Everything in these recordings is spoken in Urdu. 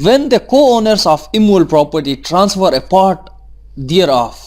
When the co-owners of immovable property transfer a part thereof,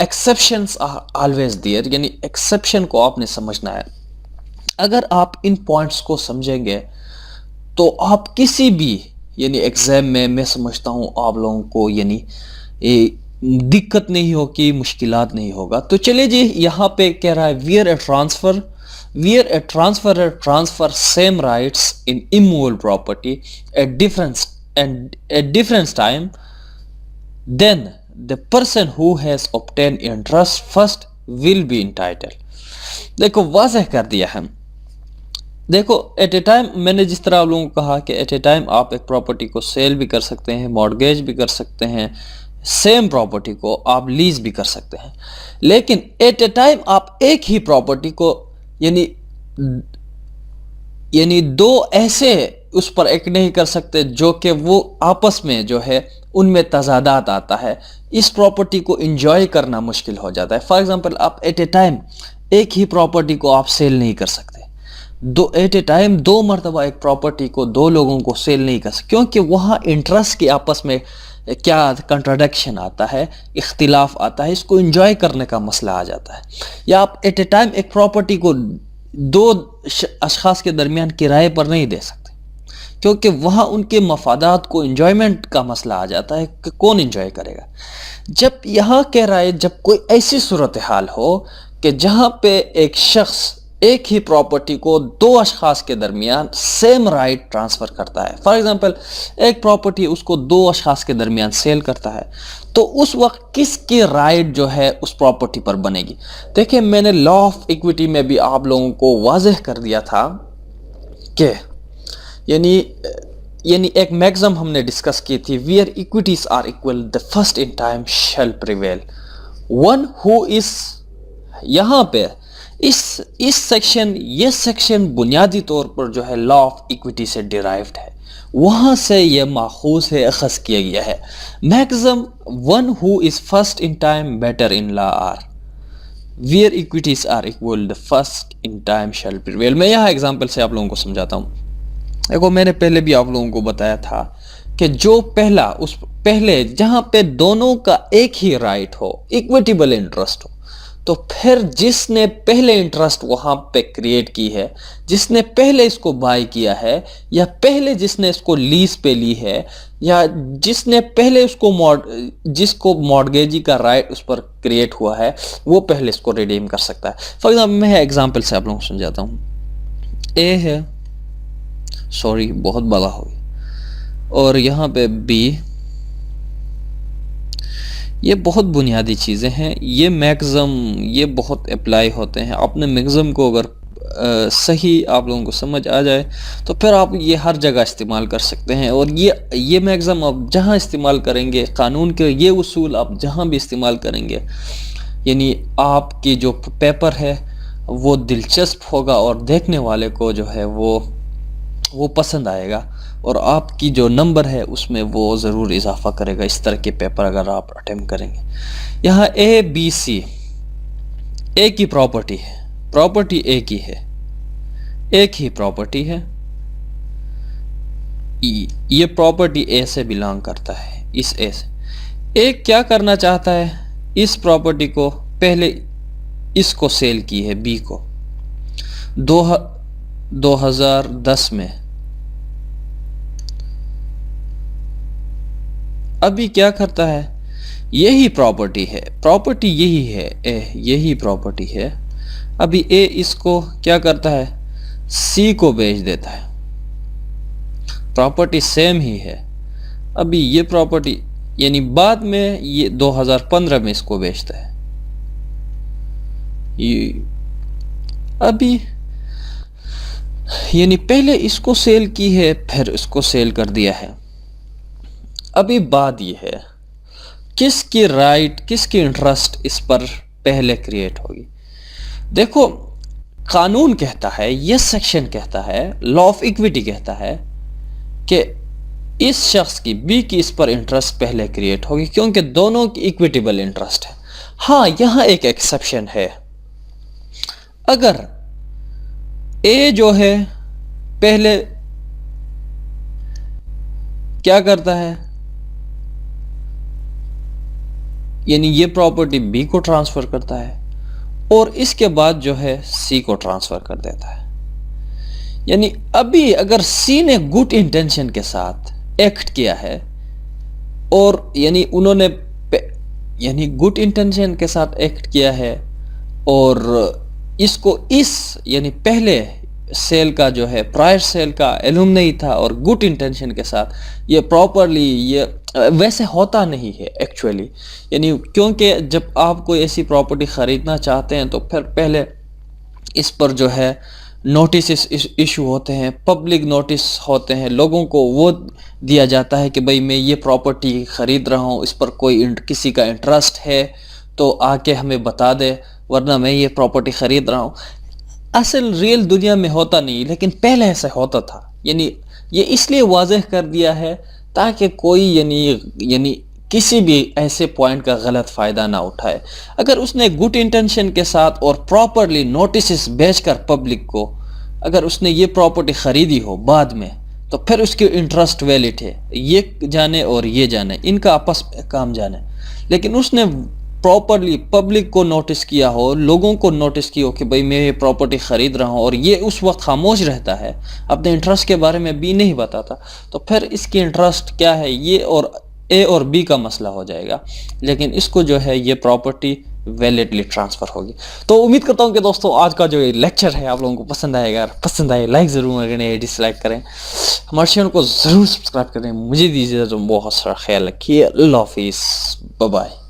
exceptions are always there, یعنی ایکسیپشن کو آپ نے سمجھنا ہے. اگر آپ ان پوائنٹس کو سمجھیں گے تو آپ کسی بھی یعنی ایگزام میں سمجھتا ہوں آپ لوگوں کو یعنی دقت نہیں ہوگی، مشکلات نہیں ہوگا. تو چلے جی، یہاں پہ کہہ رہا ہے where a transfer same rights in immovable property at different time then the person who has obtained interest first will be entitled. دیکھو واضح کر دیا ہے. دیکھو ایٹ اے ٹائم میں نے جس طرح آپ لوگوں کو کہا کہ ایٹ اے ٹائم آپ ایک پراپرٹی کو سیل بھی کر سکتے ہیں، مارگیج بھی کر سکتے ہیں، سیم پراپرٹی کو آپ لیز بھی کر سکتے ہیں. لیکن ایٹ اے ٹائم آپ ایک ہی پراپرٹی کو یعنی دو ایسے اس پر ایک نہیں کر سکتے جو کہ وہ آپس میں جو ہے ان میں تضادات آتا ہے. اس پراپرٹی کو انجوائے کرنا مشکل ہو جاتا ہے. فار ایگزامپل آپ ایٹ اے ٹائم ایک ہی پراپرٹی کو آپ سیل نہیں کر سکتے. ایٹ اے ٹائم دو مرتبہ ایک پراپرٹی کو دو لوگوں کو سیل نہیں کر سکتے، کیونکہ وہاں انٹرسٹ کے آپس میں کیا کنٹراڈکشن آتا ہے، اختلاف آتا ہے، اس کو انجوائے کرنے کا مسئلہ آ جاتا ہے. یا آپ ایٹ اے ٹائم ایک پراپرٹی کو دو اشخاص کے درمیان کرائے پر نہیں دے سکتے، کیونکہ وہاں ان کے مفادات کو انجوائمنٹ کا مسئلہ آ جاتا ہے کہ کون انجوائے کرے گا. جب یہاں کہہ رہا ہے جب کوئی ایسی صورتحال ہو کہ جہاں پہ ایک شخص ایک ہی پراپرٹی کو دو اشخاص کے درمیان سیم رائٹ ٹرانسفر کرتا ہے. فار ایگزامپل ایک پراپرٹی اس کو دو اشخاص کے درمیان سیل کرتا ہے، تو اس وقت کس کی رائٹ جو ہے اس پراپرٹی پر بنے گی؟ دیکھیں میں نے لا آف ایکویٹی میں بھی آپ لوگوں کو واضح کر دیا تھا کہ یعنی ایک میگزم ہم نے ڈسکس کی تھی، where equities are equal the first in time shall prevail. One who is یہاں پہ اس سیکشن یہ سیکشن بنیادی طور پر جو ہے لا آف ایکویٹی سے ڈیرائیوڈ ہے، وہاں سے یہ ماخوذ ہے، اخذ کیا گیا ہے. Maxim one who is first in time better in law or where equities are equal the first in time shall prevail. میں یہاں ایگزامپل سے آپ لوگوں کو سمجھاتا ہوں. دیکھو میں نے پہلے بھی آپ لوگوں کو بتایا تھا کہ جو پہلے جہاں پہ دونوں کا ایک ہی رائٹ ہو، ایکویٹیبل انٹرسٹ ہو، تو پھر جس نے پہلے انٹرسٹ وہاں پہ کریٹ کی ہے، جس نے پہلے اس کو بائی کیا ہے، یا پہلے جس نے اس کو لیز پہ لی ہے، یا جس نے پہلے جس کو مارگیجی کا رائٹ اس پر کریٹ ہوا ہے، وہ پہلے اس کو ریڈیم کر سکتا ہے. فار ایگزامپل میں ایگزامپل سے آپ لوگوں کو سمجھاتا ہوں. اے ہے، سوری بہت بڑا ہو گیا، اور یہاں پہ بی. یہ بہت بنیادی چیزیں ہیں، یہ میگزم یہ بہت اپلائی ہوتے ہیں. اپنے میگزم کو اگر صحیح آپ لوگوں کو سمجھ آ جائے تو پھر آپ یہ ہر جگہ استعمال کر سکتے ہیں. اور یہ میگزم آپ جہاں استعمال کریں گے، قانون کے یہ اصول آپ جہاں بھی استعمال کریں گے، یعنی آپ کی جو پیپر ہے وہ دلچسپ ہوگا اور دیکھنے والے کو جو ہے وہ پسند آئے گا، اور آپ کی جو نمبر ہے اس میں وہ ضرور اضافہ کرے گا. اس طرح کے پیپر اگر آپ اٹیمپٹ کریں گے. یہاں اے بی سی ایک ہی پراپرٹی ہے، پراپرٹی ایک ہی ہے، ایک ہی پراپرٹی ہے. یہ پراپرٹی اے سے بلانگ کرتا ہے، اس اے سے. ایک کیا کرنا چاہتا ہے، اس پراپرٹی کو پہلے اس کو سیل کی ہے بی کو 2010 میں. ابھی کیا کرتا ہے، یہی پراپرٹی ہے، پراپرٹی یہی ہے، اے یہی پراپرٹی ہے. ابھی اے اس کو کیا کرتا ہے، سی کو بیچ دیتا ہے. پراپرٹی سیم ہی ہے. ابھی یہ پراپرٹی یعنی بعد میں یہ 2015 میں اس کو بیچتا ہے. ابھی یعنی پہلے اس کو سیل کی ہے، پھر اس کو سیل کر دیا ہے. ابھی بات یہ ہے کس کی رائٹ، کس کی انٹرسٹ اس پر پہلے کریٹ ہوگی. دیکھو قانون کہتا ہے، یہ سیکشن کہتا ہے، لا آف ایکویٹی کہتا ہے کہ اس شخص کی بی کی اس پر انٹرسٹ پہلے کریٹ ہوگی، کیونکہ دونوں کی ایکویٹیبل انٹرسٹ ہے. ہاں یہاں ایک ایکسیپشن ہے، اگر اے جو ہے پہلے کیا کرتا ہے، یعنی یہ پراپرٹی بی کو ٹرانسفر کرتا ہے اور اس کے بعد جو ہے سی کو ٹرانسفر کر دیتا ہے. یعنی ابھی اگر سی نے گڈ انٹینشن کے ساتھ ایکٹ کیا ہے اور یعنی انہوں نے یعنی گڈ انٹینشن کے ساتھ ایکٹ کیا ہے اور اس کو یعنی پہلے سیل کا جو ہے پرائر سیل کا علم نہیں تھا اور گڈ انٹینشن کے ساتھ یہ پراپرلی یہ ویسے ہوتا نہیں ہے ایکچولی. یعنی کیونکہ جب آپ کوئی ایسی پراپرٹی خریدنا چاہتے ہیں تو پھر پہلے اس پر جو ہے نوٹسز ایشو ہوتے ہیں, پبلک نوٹس ہوتے ہیں, لوگوں کو وہ دیا جاتا ہے کہ بھئی میں یہ پراپرٹی خرید رہا ہوں, اس پر کوئی کسی کا انٹرسٹ ہے تو آ کے ہمیں بتا دے ورنہ میں یہ پراپرٹی خرید رہا ہوں. اصل ریل دنیا میں ہوتا نہیں لیکن پہلے ایسا ہوتا تھا. یعنی یہ اس لیے واضح کر دیا ہے تاکہ کوئی یعنی کسی بھی ایسے پوائنٹ کا غلط فائدہ نہ اٹھائے. اگر اس نے گڈ انٹینشن کے ساتھ اور پراپرلی نوٹسز بھیج کر پبلک کو اگر اس نے یہ پراپرٹی خریدی ہو بعد میں تو پھر اس کی انٹرسٹ ویلڈ ہے, یہ جانے اور یہ جانے, ان کا آپس میں کام جانے. لیکن اس نے پراپرلی پبلک کو نوٹس کیا ہو, لوگوں کو نوٹس کیا ہو کہ بھئی میں یہ پراپرٹی خرید رہا ہوں اور یہ اس وقت خاموش رہتا ہے, اپنے انٹرسٹ کے بارے میں بھی نہیں بتاتا, تو پھر اس کی انٹرسٹ کیا ہے, یہ اور اے اور بی کا مسئلہ ہو جائے گا. لیکن اس کو جو ہے یہ پراپرٹی ویلڈلی ٹرانسفر ہوگی. تو امید کرتا ہوں کہ دوستوں آج کا جو یہ لیکچر ہے آپ لوگوں کو پسند آئے گا. پسند آئے لائک ضرور کریں, ڈس لائک کریں, ہمارے چینل کو ضرور سبسکرائب کریں. مجھے دیجیے بہت سارا خیال رکھیے. اللہ حافظ, بائے بائے.